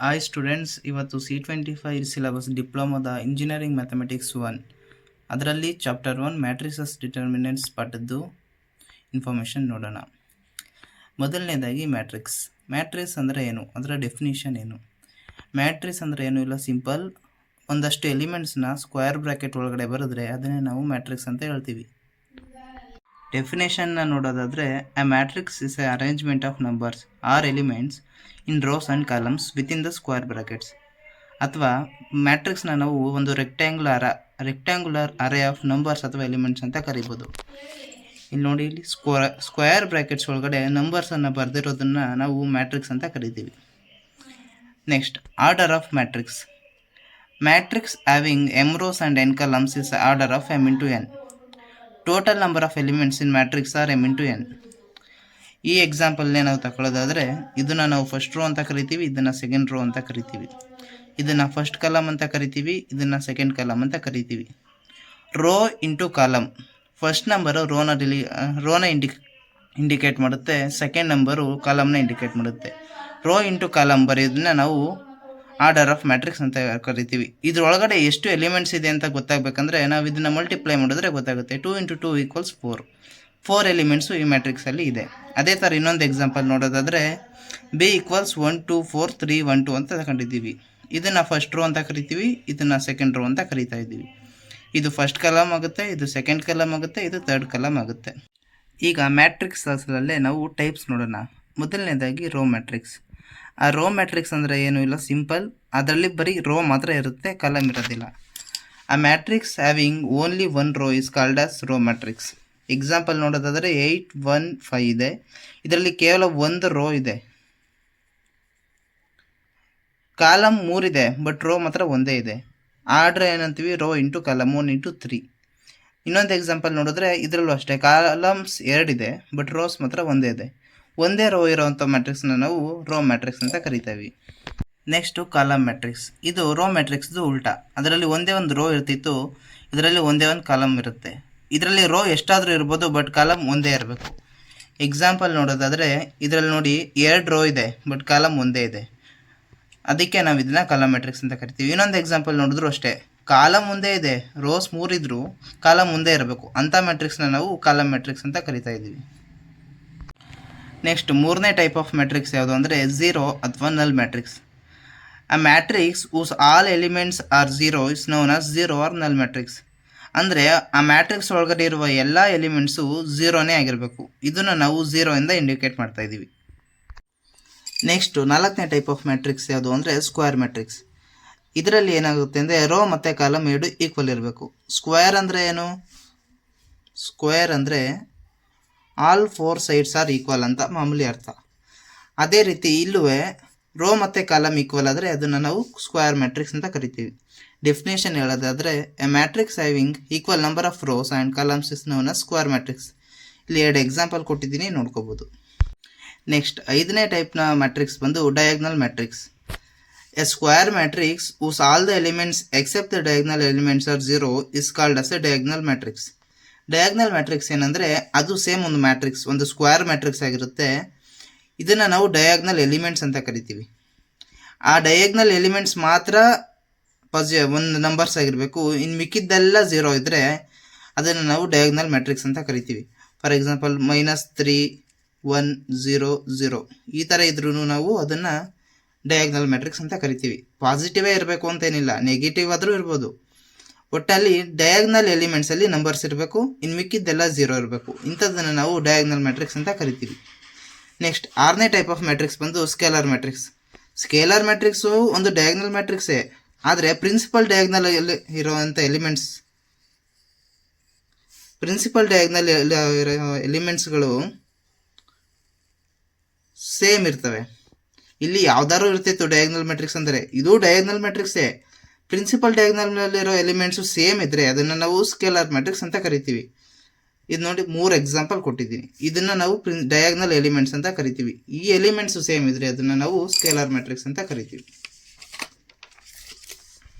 Hi students, ಇವತ್ತು C25 syllabus ಡಿಪ್ಲೊಮಾದ engineering mathematics 1 ಅದರಲ್ಲಿ chapter 1 matrices determinants ಪಾಠದ್ದು information ನೋಡೋಣ. ಮೊದಲನೇದಾಗಿ ಮ್ಯಾಟ್ರಿಕ್ಸ್ ಅಂದರೆ ಏನು, ಅದರ ಡೆಫಿನಿಷನ್ ಏನು. ಮ್ಯಾಟ್ರಿಕ್ಸ್ ಅಂದರೆ ಏನು ಇಲ್ಲ, ಸಿಂಪಲ್. ಒಂದಷ್ಟು ಎಲಿಮೆಂಟ್ಸ್ನ ಸ್ಕ್ವೇರ್ ಬ್ರ್ಯಾಕೆಟ್ ಒಳಗಡೆ ಬರೆದ್ರೆ ಅದನ್ನೇ ನಾವು ಮ್ಯಾಟ್ರಿಕ್ಸ್ ಅಂತ ಹೇಳ್ತೀವಿ. ಡೆಫಿನೇಷನ್ನ ನೋಡೋದಾದರೆ, a matrix is A arrangement of numbers are elements in rose and columns within the square brackets. ಅಥವಾ ಮ್ಯಾಟ್ರಿಕ್ಸ್ನ ನಾವು ಒಂದು ರೆಕ್ಟ್ಯಾಂಗುಲರ್ ಅರೇ ಆಫ್ ನಂಬರ್ಸ್ ಅಥವಾ ಎಲಿಮೆಂಟ್ಸ್ ಅಂತ ಕರಿಬೋದು. ಇಲ್ಲಿ ನೋಡಿ, ಇಲ್ಲಿ ಸ್ಕ್ವೇರ್ ಬ್ರ್ಯಾಕೆಟ್ಸ್ ಒಳಗಡೆ ನಂಬರ್ಸನ್ನು ಬರೆದಿರೋದನ್ನು ನಾವು ಮ್ಯಾಟ್ರಿಕ್ಸ್ ಅಂತ ಕರಿತೀವಿ. Next, order of matrix. Matrix having m rows and n columns is the order of m into n. Total number of elements in matrix are m into n. ಈ ಎಕ್ಸಾಂಪಲ್ನೇ ನಾವು ತಗೊಳ್ಳೋದಾದರೆ, ಇದನ್ನು ನಾವು first row ಅಂತ ಕರಿತೀವಿ, ಇದನ್ನು second row ಅಂತ ಕರಿತೀವಿ. ಇದನ್ನು ಫಸ್ಟ್ ಕಾಲಮ್ ಅಂತ ಕರಿತೀವಿ, ಇದನ್ನು ಸೆಕೆಂಡ್ ಕಾಲಮ್ ಅಂತ ಕರಿತೀವಿ. Row into column, first number ರೋನ ಇಂಡಿಕೇಟ್ ಮಾಡುತ್ತೆ, ಸೆಕೆಂಡ್ ನಂಬರು ಕಾಲಮ್ನ ಇಂಡಿಕೇಟ್ ಮಾಡುತ್ತೆ. ರೋ ಇಂಟು ಕಾಲಮ್ ಬರೆಯೋದನ್ನ ನಾವು ಆರ್ಡರ್ ಆಫ್ ಮ್ಯಾಟ್ರಿಕ್ಸ್ ಅಂತ ಕರಿತೀವಿ. ಇದ್ರೊಳಗಡೆ ಎಷ್ಟು ಎಲಿಮೆಂಟ್ಸ್ ಇದೆ ಅಂತ ಗೊತ್ತಾಗಬೇಕಂದ್ರೆ ನಾವು ಇದನ್ನು ಮಲ್ಟಿಪ್ಲೈ ಮಾಡಿದ್ರೆ ಗೊತ್ತಾಗುತ್ತೆ. 2 × 2 = 4 ಎಲಿಮೆಂಟ್ಸು ಈ ಮ್ಯಾಟ್ರಿಕ್ಸಲ್ಲಿ ಇದೆ. ಅದೇ ಥರ ಇನ್ನೊಂದು ಎಕ್ಸಾಂಪಲ್ ನೋಡೋದಾದರೆ, B = 1 2 4 3 1 2 ಅಂತ ತಗೊಂಡಿದ್ದೀವಿ. ಇದನ್ನು ಫಸ್ಟ್ ರೋ ಅಂತ ಕರಿತೀವಿ, ಇದನ್ನು ಸೆಕೆಂಡ್ ರೋ ಅಂತ ಕರಿತಾ ಇದ್ದೀವಿ. ಇದು ಫಸ್ಟ್ ಕಾಲಮ್ ಆಗುತ್ತೆ, ಇದು ಸೆಕೆಂಡ್ ಕಾಲಮ್ ಆಗುತ್ತೆ, ಇದು ಥರ್ಡ್ ಕಾಲಮ್ ಆಗುತ್ತೆ. ಈಗ ಮ್ಯಾಟ್ರಿಕ್ಸಲ್ಲೇ ನಾವು ಟೈಪ್ಸ್ ನೋಡೋಣ. ಮೊದಲನೇದಾಗಿ ರೋ ಮ್ಯಾಟ್ರಿಕ್ಸ್. ಆ ರೋ ಮ್ಯಾಟ್ರಿಕ್ಸ್ ಅಂದರೆ ಏನೂ ಇಲ್ಲ, ಸಿಂಪಲ್. ಅದರಲ್ಲಿ ಬರೀ ರೋ ಮಾತ್ರ ಇರುತ್ತೆ, ಕಾಲಮ್ ಇರೋದಿಲ್ಲ. A matrix having only one row is called as row matrix. Example ನೋಡೋದಾದರೆ 8 1 5 ಇದೆ. ಇದರಲ್ಲಿ ಕೇವಲ ಒಂದು ರೋ ಇದೆ. ಕಾಲಮ್ 3 ಇದೆ, ಬಟ್ ರೋ ಮಾತ್ರ ಒಂದೇ ಇದೆ. ಆರ್ಡ್ರ್ ಏನಂತೀವಿ, ರೋ ಇಂಟು ಕಾಲಮ್ 1 × 3. ಇನ್ನೊಂದು ಎಕ್ಸಾಂಪಲ್ ನೋಡಿದ್ರೆ ಇದರಲ್ಲೂ ಅಷ್ಟೇ, ಕಾಲಮ್ಸ್ 2 ಇದೆ, ಬಟ್ ರೋಸ್ ಮಾತ್ರ ಒಂದೇ ಇದೆ. ಒಂದೇ ರೋ ಇರೋವಂಥ ಮ್ಯಾಟ್ರಿಕ್ಸ್ನ ನಾವು ರೋ ಮ್ಯಾಟ್ರಿಕ್ಸ್ ಅಂತ ಕರಿತೀವಿ. Next column matrix. ಇದು ರೋ ಮ್ಯಾಟ್ರಿಕ್ಸ್ದು ಉಲ್ಟಾ. ಅದರಲ್ಲಿ ಒಂದೇ ಒಂದು ರೋ ಇರ್ತಿತ್ತು, ಇದರಲ್ಲಿ ಒಂದೇ ಒಂದು ಕಾಲಮ್ ಇರುತ್ತೆ. ಇದರಲ್ಲಿ ರೋ ಎಷ್ಟಾದರೂ ಇರ್ಬೋದು, ಬಟ್ ಕಾಲಮ್ ಒಂದೇ ಇರಬೇಕು. ಎಕ್ಸಾಂಪಲ್ ನೋಡೋದಾದರೆ, ಇದರಲ್ಲಿ ನೋಡಿ 2 ರೋ ಇದೆ, ಬಟ್ ಕಾಲಮ್ ಒಂದೇ ಇದೆ. ಅದಕ್ಕೆ ನಾವು ಇದನ್ನು ಕಾಲಮ್ ಮ್ಯಾಟ್ರಿಕ್ಸ್ ಅಂತ ಕರಿತೀವಿ. ಇನ್ನೊಂದು ಎಕ್ಸಾಂಪಲ್ ನೋಡಿದ್ರು ಅಷ್ಟೇ, ಕಾಲಮ್ ಒಂದೇ ಇದೆ, ರೋಸ್ 3 ಇದ್ದರೂ ಕಾಲಮ್ ಒಂದೇ ಇರಬೇಕು. ಅಂಥ ಮ್ಯಾಟ್ರಿಕ್ಸ್ನ ನಾವು ಕಾಲಮ್ ಮ್ಯಾಟ್ರಿಕ್ಸ್ ಅಂತ ಕರಿತಾ ಇದ್ದೀವಿ. ನೆಕ್ಸ್ಟ್, ಮೂರನೇ ಟೈಪ್ ಆಫ್ ಮ್ಯಾಟ್ರಿಕ್ಸ್ ಯಾವುದು ಅಂದರೆ ಝೀರೋ ಅಥವಾ null matrix. A matrix whose all elements are zero is known as zero or null matrix. ಅಂದರೆ ಆ ಮ್ಯಾಟ್ರಿಕ್ಸ್ ಒಳಗಡೆ ಇರುವ ಎಲ್ಲ ಎಲಿಮೆಂಟ್ಸು ಝೀರೋನೇ ಆಗಿರಬೇಕು. ಇದನ್ನು ನಾವು ಝೀರೋಯಿಂದ ಇಂಡಿಕೇಟ್ ಮಾಡ್ತಾ ಇದ್ದೀವಿ. ನೆಕ್ಸ್ಟು, ನಾಲ್ಕನೇ ಟೈಪ್ ಆಫ್ ಮ್ಯಾಟ್ರಿಕ್ಸ್ ಯಾವುದು ಅಂದರೆ ಸ್ಕ್ವೇರ್ ಮ್ಯಾಟ್ರಿಕ್ಸ್. ಇದರಲ್ಲಿ ಏನಾಗುತ್ತೆ ಅಂದರೆ ರೋ ಮತ್ತು ಕಾಲಮ್ ಎರಡು ಈಕ್ವಲ್ ಇರಬೇಕು. ಸ್ಕ್ವೇರ್ ಅಂದರೆ ಏನು? ಸ್ಕ್ವೇರ್ ಅಂದರೆ ಆಲ್ 4 ಸೈಡ್ಸ್ ಆರ್ ಈಕ್ವಲ್ ಅಂತ ಮಾಮೂಲಿ ಅರ್ಥ. ಅದೇ ರೀತಿ ಇಲ್ಲೂ ರೋ ಮತ್ತು ಕಾಲಮ್ ಈಕ್ವಲ್ ಆದರೆ ಅದನ್ನು ನಾವು ಸ್ಕ್ವೇರ್ ಮ್ಯಾಟ್ರಿಕ್ಸ್ ಅಂತ ಕರಿತೀವಿ. ಡೆಫಿನೇಷನ್ ಹೇಳೋದಾದರೆ, a matrix having equal number of rows and columns is known as square matrix. ಇಲ್ಲಿ 2 ಎಕ್ಸಾಂಪಲ್ ಕೊಟ್ಟಿದ್ದೀನಿ, ನೋಡ್ಕೋಬೋದು. ನೆಕ್ಸ್ಟ್, 5ನೇ ಟೈಪ್ನ ಮ್ಯಾಟ್ರಿಕ್ಸ್ ಬಂದು diagonal matrix. A square matrix whose all the elements except the diagonal elements are zero is called as a diagonal matrix. Diagonal matrix ಏನಂದರೆ ಅದು same ಒಂದು matrix, ಒಂದು ಸ್ಕ್ವೇರ್ ಮ್ಯಾಟ್ರಿಕ್ಸ್ ಆಗಿರುತ್ತೆ. ಇದನ್ನು ನಾವು ಡಯಾಗ್ನಲ್ ಎಲಿಮೆಂಟ್ಸ್ ಅಂತ ಕರಿತೀವಿ. ಆ ಡಯಾಗ್ನಲ್ ಎಲಿಮೆಂಟ್ಸ್ ಮಾತ್ರ ಒಂದು ನಂಬರ್ಸ್ ಆಗಿರಬೇಕು. ಇನ್ನು ಮಿಕ್ಕಿದ್ದೆಲ್ಲ ಝೀರೋ ಇದ್ದರೆ ಅದನ್ನು ನಾವು ಡಯಾಗ್ನಲ್ ಮ್ಯಾಟ್ರಿಕ್ಸ್ ಅಂತ ಕರಿತೀವಿ. ಫಾರ್ ಎಕ್ಸಾಂಪಲ್ -3 1 0 0 ಈ ಥರ ಇದ್ರೂ ನಾವು ಅದನ್ನು ಡಯಾಗ್ನಲ್ ಮ್ಯಾಟ್ರಿಕ್ಸ್ ಅಂತ ಕರಿತೀವಿ. ಪಾಸಿಟಿವೇ ಇರಬೇಕು ಅಂತೇನಿಲ್ಲ, ನೆಗೆಟಿವ್ ಆದರೂ ಇರ್ಬೋದು. ಒಟ್ಟಲ್ಲಿ ಡಯಾಗ್ನಲ್ ಎಲಿಮೆಂಟ್ಸಲ್ಲಿ ನಂಬರ್ಸ್ ಇರಬೇಕು, ಇನ್ನು ಮಿಕ್ಕಿದ್ದೆಲ್ಲ ಝೀರೋ ಇರಬೇಕು. ಇಂಥದ್ದನ್ನು ನಾವು ಡಯಾಗ್ನಲ್ ಮ್ಯಾಟ್ರಿಕ್ಸ್ ಅಂತ ಕರಿತೀವಿ. ನೆಕ್ಸ್ಟ್, 6ನೇ ಟೈಪ್ ಆಫ್ ಮ್ಯಾಟ್ರಿಕ್ಸ್ ಬಂದು ಸ್ಕೇಲರ್ ಮ್ಯಾಟ್ರಿಕ್ಸ್. ಸ್ಕೇಲರ್ ಮ್ಯಾಟ್ರಿಕ್ಸು ಒಂದು ಡಯಾಗ್ನಲ್ ಮ್ಯಾಟ್ರಿಕ್ಸೇ, ಆದರೆ ಪ್ರಿನ್ಸಿಪಲ್ ಡಯಾಗ್ನಲ್ ಇರೋವಂಥ ಎಲಿಮೆಂಟ್ಸ್ಗಳು ಸೇಮ್ ಇರ್ತವೆ. ಇಲ್ಲಿ ಯಾವ್ದಾದ್ರು ಇರ್ತಿತ್ತು ಡಯಾಗ್ನಲ್ ಮ್ಯಾಟ್ರಿಕ್ಸ್ ಅಂದರೆ, ಇದು ಡಯಾಗ್ನಲ್ ಮ್ಯಾಟ್ರಿಕ್ಸೇ. ಪ್ರಿನ್ಸಿಪಲ್ ಡಯಾಗ್ನಲ್ನಲ್ಲಿರೋ ಎಲಿಮೆಂಟ್ಸು ಸೇಮ್ ಇದ್ದರೆ ಅದನ್ನು ನಾವು ಸ್ಕೇಲರ್ ಮ್ಯಾಟ್ರಿಕ್ಸ್ ಅಂತ ಕರಿತೀವಿ. ಇದು ನೋಡಿ, 3 ಎಕ್ಸಾಂಪಲ್ ಕೊಟ್ಟಿದ್ದೀನಿ. ಇದನ್ನು ನಾವು ಡಯಾಗ್ನಲ್ ಎಲಿಮೆಂಟ್ಸ್ ಅಂತ ಕರಿತೀವಿ. ಈ ಎಲಿಮೆಂಟ್ಸು ಸೇಮ್ ಇದ್ದರೆ ಅದನ್ನು ನಾವು ಸ್ಕೇಲರ್ ಮ್ಯಾಟ್ರಿಕ್ಸ್ ಅಂತ ಕರಿತೀವಿ.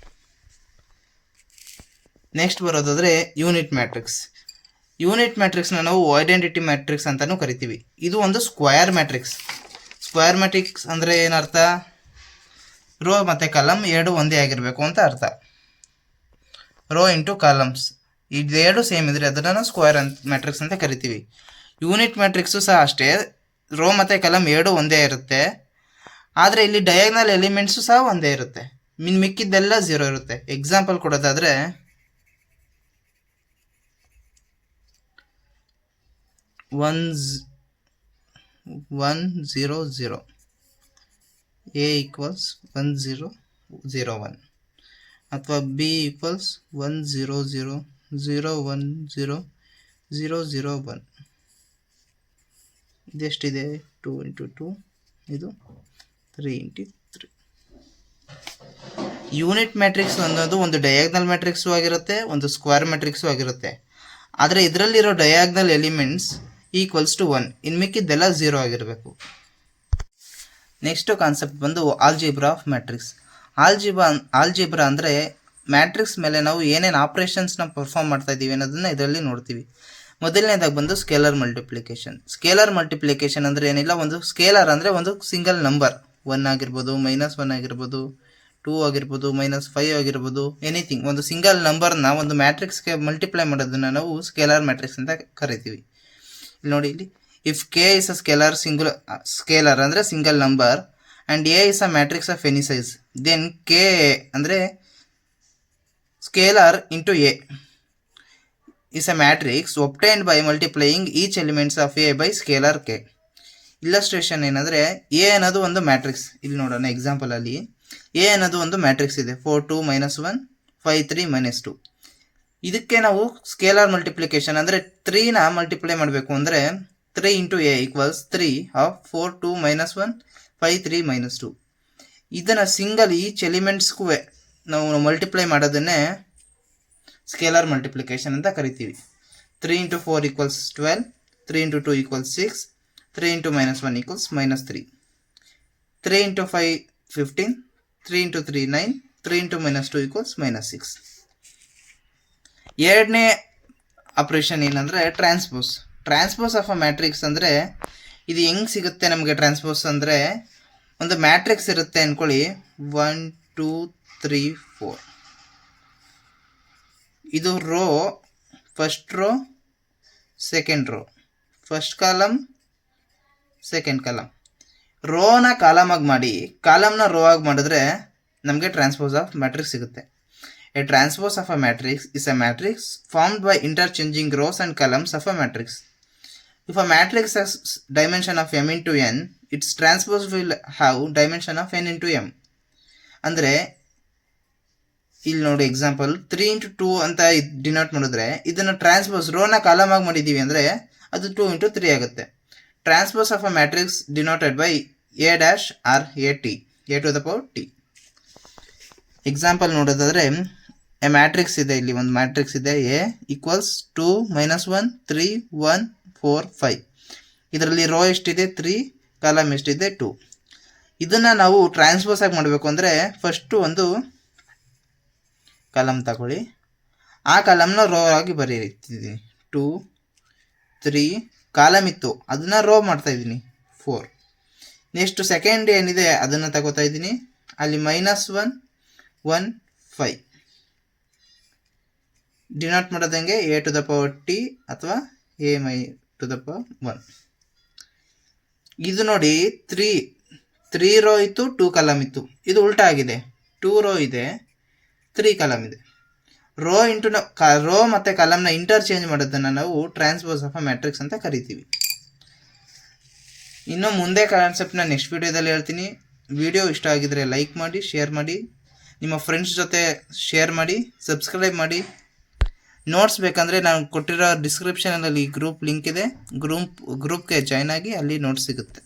ನೆಕ್ಸ್ಟ್ ಬರೋದಾದರೆ ಯೂನಿಟ್ ಮ್ಯಾಟ್ರಿಕ್ಸ್. ಯೂನಿಟ್ ಮ್ಯಾಟ್ರಿಕ್ಸ್ನ ನಾವು ಐಡೆಂಟಿಟಿ ಮ್ಯಾಟ್ರಿಕ್ಸ್ ಅಂತಲೂ ಕರಿತೀವಿ. ಇದು ಒಂದು ಸ್ಕ್ವೇರ್ ಮ್ಯಾಟ್ರಿಕ್ಸ್. ಸ್ಕ್ವೇರ್ ಮ್ಯಾಟ್ರಿಕ್ಸ್ ಅಂದರೆ ಏನರ್ಥ? ರೋ ಮತ್ತು ಕಾಲಮ್ ಎರಡು ಒಂದೇ ಆಗಿರಬೇಕು ಅಂತ ಅರ್ಥ. ರೋ ಇಂಟು ಕಾಲಮ್ಸ್ ಇದೆರಡು ಸೇಮ್ ಇದ್ರೆ ಅದನ್ನು ಸ್ಕ್ವೇರ್ ಮ್ಯಾಟ್ರಿಕ್ಸ್ ಅಂತ ಕರಿತೀವಿ. ಯೂನಿಟ್ ಮ್ಯಾಟ್ರಿಕ್ಸು ಸಹ ಅಷ್ಟೇ, ರೋ ಮತ್ತು ಕಾಲಮ್ ಎರಡು ಒಂದೇ ಇರುತ್ತೆ, ಆದರೆ ಇಲ್ಲಿ ಡಯಾಗ್ನಲ್ ಎಲಿಮೆಂಟ್ಸು ಸಹ ಒಂದೇ ಇರುತ್ತೆ, ಮಿಕ್ಕಿದ್ದೆಲ್ಲ 0 ಇರುತ್ತೆ. ಎಕ್ಸಾಂಪಲ್ ಕೊಡೋದಾದರೆ 1 0 0 A equals 1 0 0 1 ಅಥವಾ B equals 1 0 0 0 1 0 0 0 1. ಇದೆಷ್ಟಿದೆ? 2 ಇಂಟು 2, ಇದು 3 ಇಂಟು 3. ಯೂನಿಟ್ ಮ್ಯಾಟ್ರಿಕ್ಸ್ ಅನ್ನೋದು ಒಂದು ಡಯಾಗ್ನಲ್ ಮ್ಯಾಟ್ರಿಕ್ಸು ಆಗಿರುತ್ತೆ, ಒಂದು ಸ್ಕ್ವೇರ್ ಮ್ಯಾಟ್ರಿಕ್ಸು ಆಗಿರುತ್ತೆ. ಆದರೆ ಇದರಲ್ಲಿರೋ ಡಯಾಗ್ನಲ್ ಎಲಿಮೆಂಟ್ಸ್ ಈಕ್ವಲ್ಸ್ ಟು 1, ಇನ್ನು ಮಿಕ್ಕಿದ್ದೆಲ್ಲ 0 ಆಗಿರಬೇಕು. ನೆಕ್ಸ್ಟ್ ಕಾನ್ಸೆಪ್ಟ್ ಬಂದು ಆಲ್ಜಿಬ್ರಾ ಆಫ್ ಮ್ಯಾಟ್ರಿಕ್ಸ್. ಆಲ್ಜಿಬ್ರಾ ಅಂದರೆ ಮ್ಯಾಟ್ರಿಕ್ಸ್ ಮೇಲೆ ನಾವು ಏನೇನು ಆಪ್ರೇಷನ್ಸ್ನ ಪರ್ಫಾರ್ಮ್ ಮಾಡ್ತಾ ಇದ್ದೀವಿ ಅನ್ನೋದನ್ನು ಇದರಲ್ಲಿ ನೋಡ್ತೀವಿ. ಮೊದಲನೇದಾಗಿ ಬಂದು ಸ್ಕೇಲರ್ ಮಲ್ಟಿಪ್ಲಿಕೇಶನ್. ಸ್ಕೇಲರ್ ಮಲ್ಟಿಪ್ಲಿಕೇಶನ್ ಅಂದರೆ ಏನಿಲ್ಲ, ಒಂದು ಸ್ಕೇಲರ್ ಅಂದರೆ ಒಂದು ಸಿಂಗಲ್ ನಂಬರ್, 1 ಆಗಿರ್ಬೋದು, -1 ಆಗಿರ್ಬೋದು, 2 ಆಗಿರ್ಬೋದು, -5 ಆಗಿರ್ಬೋದು, ಎನಿಥಿಂಗ್, ಒಂದು ಸಿಂಗಲ್ ನಂಬರ್ನ ಒಂದು ಮ್ಯಾಟ್ರಿಕ್ಸ್ಗೆ ಮಲ್ಟಿಪ್ಲೈ ಮಾಡೋದನ್ನು ನಾವು ಸ್ಕೇಲರ್ ಮ್ಯಾಟ್ರಿಕ್ಸ್ ಅಂತ ಕರಿತೀವಿ. ಇಲ್ಲಿ ನೋಡಿ, ಇಲ್ಲಿ if K is a scalar ಅಂದರೆ single number and A is a matrix of any size, then K ಅಂದರೆ scalar into A is a matrix obtained by multiplying each elements of A by scalar K. Illustration ಏನಂದರೆ, A ಅನ್ನೋದು ಒಂದು matrix. ಇಲ್ಲಿ ನೋಡೋಣ ಎಕ್ಸಾಂಪಲಲ್ಲಿ A ಅನ್ನೋದು ಒಂದು matrix ಇದೆ, 4 2 -1 5 3 -2. ಇದಕ್ಕೆ ನಾವು ಸ್ಕೇಲಾರ್ ಮಲ್ಟಿಪ್ಲಿಕೇಶನ್ ಅಂದರೆ 3ನ ಮಲ್ಟಿಪ್ಲೈ ಮಾಡಬೇಕು ಅಂದರೆ 3 ಇಂಟು ಎ ಈಕ್ವಲ್ಸ್ 3 ಆಫ್ 4 2 -1 5 3 -2. ಇದನ್ನು ಸಿಂಗಲ್ ಈಚ್ ಎಲಿಮೆಂಟ್ಸ್ಗೂ ನಾವು ಮಲ್ಟಿಪ್ಲೈ ಮಾಡೋದನ್ನೇ ಸ್ಕೇಲಾರ್ ಮಲ್ಟಿಪ್ಲಿಕೇಶನ್ ಅಂತ ಕರಿತೀವಿ. 3 into 4 equals 12, 3 into 2 equals 6, 3 into -1 equals -3, 3 into 5 15, 3 into 3 9, 3 into -2 equals -6. ಎರಡನೇ ಆಪ್ರೇಷನ್ ಏನಂದರೆ ಟ್ರಾನ್ಸ್ಪೋಸ್ ಆಫ್ ಅ ಮ್ಯಾಟ್ರಿಕ್ಸ್. ಅಂದರೆ ಇದು ಹೆಂಗೆ ಸಿಗುತ್ತೆ ನಮಗೆ ಟ್ರಾನ್ಸ್ಪೋಸ್ ಅಂದರೆ, ಒಂದು ಮ್ಯಾಟ್ರಿಕ್ಸ್ ಇರುತ್ತೆ ಅಂದ್ಕೊಳ್ಳಿ, 1 2 3 4. ಇದು row, first row, second row, first column, second column. ರೋನ ಕಾಲಮಾಗಿ ಮಾಡಿ ಕಾಲಮ್ನ ರೋ ಆಗಿ ಮಾಡಿದ್ರೆ ನಮಗೆ ಟ್ರಾನ್ಸ್ಪೋಸ್ ಆಫ್ ಮ್ಯಾಟ್ರಿಕ್ಸ್ ಸಿಗುತ್ತೆ. A transpose of a matrix is a matrix formed by interchanging rows and columns of a matrix. If a matrix has dimension of m into n, its transpose will have dimension of n into m. ಅಂದರೆ ಇಲ್ಲಿ ನೋಡಿ example 3 into 2 ಅಂತ denote ಮಾಡಿದ್ರೆ, ಇದನ್ನು transpose ರೋನ ಕಾಲಮಾಗಿ ಮಾಡಿದ್ದೀವಿ ಅಂದರೆ ಅದು 2 into 3 ಆಗುತ್ತೆ. Transpose of a matrix denoted by a dash or A T, a to the power t. Example ನೋಡೋದಾದರೆ, ಎ ಮ್ಯಾಟ್ರಿಕ್ಸ್ ಇದೆ, ಇಲ್ಲಿ ಒಂದು ಮ್ಯಾಟ್ರಿಕ್ಸ್ ಇದೆ, a ಈಕ್ವಲ್ಸ್ 2 -1 3 1 4 5. ಇದರಲ್ಲಿ ರೋ ಎಷ್ಟಿದೆ 3, ಕಾಲಮ್ ಎಷ್ಟಿದೆ 2. ಇದನ್ನು ನಾವು ಟ್ರಾನ್ಸ್ಪೋಸ್ ಆಗಿ ಮಾಡಬೇಕು ಅಂದರೆ ಫಸ್ಟು ಒಂದು ಕಾಲಮ್ ತಗೊಳ್ಳಿ, ಆ ಕಾಲಮ್ನ ರೋ ಆಗಿ ಬರೀತಿದ್ದೀನಿ. 2 3 ಕಾಲಮ್ ಇತ್ತು, ಅದನ್ನು ರೋ ಮಾಡ್ತಾ ಇದ್ದೀನಿ 4. ನೆಕ್ಸ್ಟ್ ಸೆಕೆಂಡ್ ಏನಿದೆ ಅದನ್ನು ತಗೋತಾ ಇದ್ದೀನಿ, ಅಲ್ಲಿ -1 1 5 ಡಿನೋಟ್ ಮಾಡೋದಂಗೆ a to the power t ಅಥವಾ a ಟು ದ ಪವರ್ 1. ಇದು ನೋಡಿ 3 ರೋ ಇತ್ತು, 2 ಕಾಲಮ್ ಇತ್ತು. ಇದು ಉಲ್ಟಾ ಆಗಿದೆ, 2 ರೋ ಇದೆ, 3 ಕಾಲಮ್ ಇದೆ. ರೋ ಇಂಟು ರೋ ಮತ್ತು ಕಾಲಮ್ನ ಇಂಟರ್ಚೇಂಜ್ ಮಾಡೋದನ್ನು ನಾವು ಟ್ರಾನ್ಸ್ಪೋಸ್ ಆಫ್ ಅ ಮ್ಯಾಟ್ರಿಕ್ಸ್ ಅಂತ ಕರಿತೀವಿ. ಇನ್ನು ಮುಂದೆ ಕಾನ್ಸೆಪ್ಟ್ನ ನೆಕ್ಸ್ಟ್ ವೀಡಿಯೋದಲ್ಲಿ ಹೇಳ್ತೀನಿ. ವಿಡಿಯೋ ಇಷ್ಟ ಆಗಿದರೆ ಲೈಕ್ ಮಾಡಿ, ಶೇರ್ ಮಾಡಿ, ನಿಮ್ಮ ಫ್ರೆಂಡ್ಸ್ ಜೊತೆ ಶೇರ್ ಮಾಡಿ, ಸಬ್ಸ್ಕ್ರೈಬ್ ಮಾಡಿ. ನೋಟ್ಸ್ ಬೇಕಂದರೆ ನಾನು ಕೊಟ್ಟಿರೋ ಡಿಸ್ಕ್ರಿಪ್ಷನಲ್ಲಿ ಗ್ರೂಪ್ ಲಿಂಕ್ ಇದೆ, ಗ್ರೂಪ್ಗೆ ಜಾಯ್ನ್ ಆಗಿ ಅಲ್ಲಿ ನೋಟ್ಸ್ ಸಿಗುತ್ತೆ.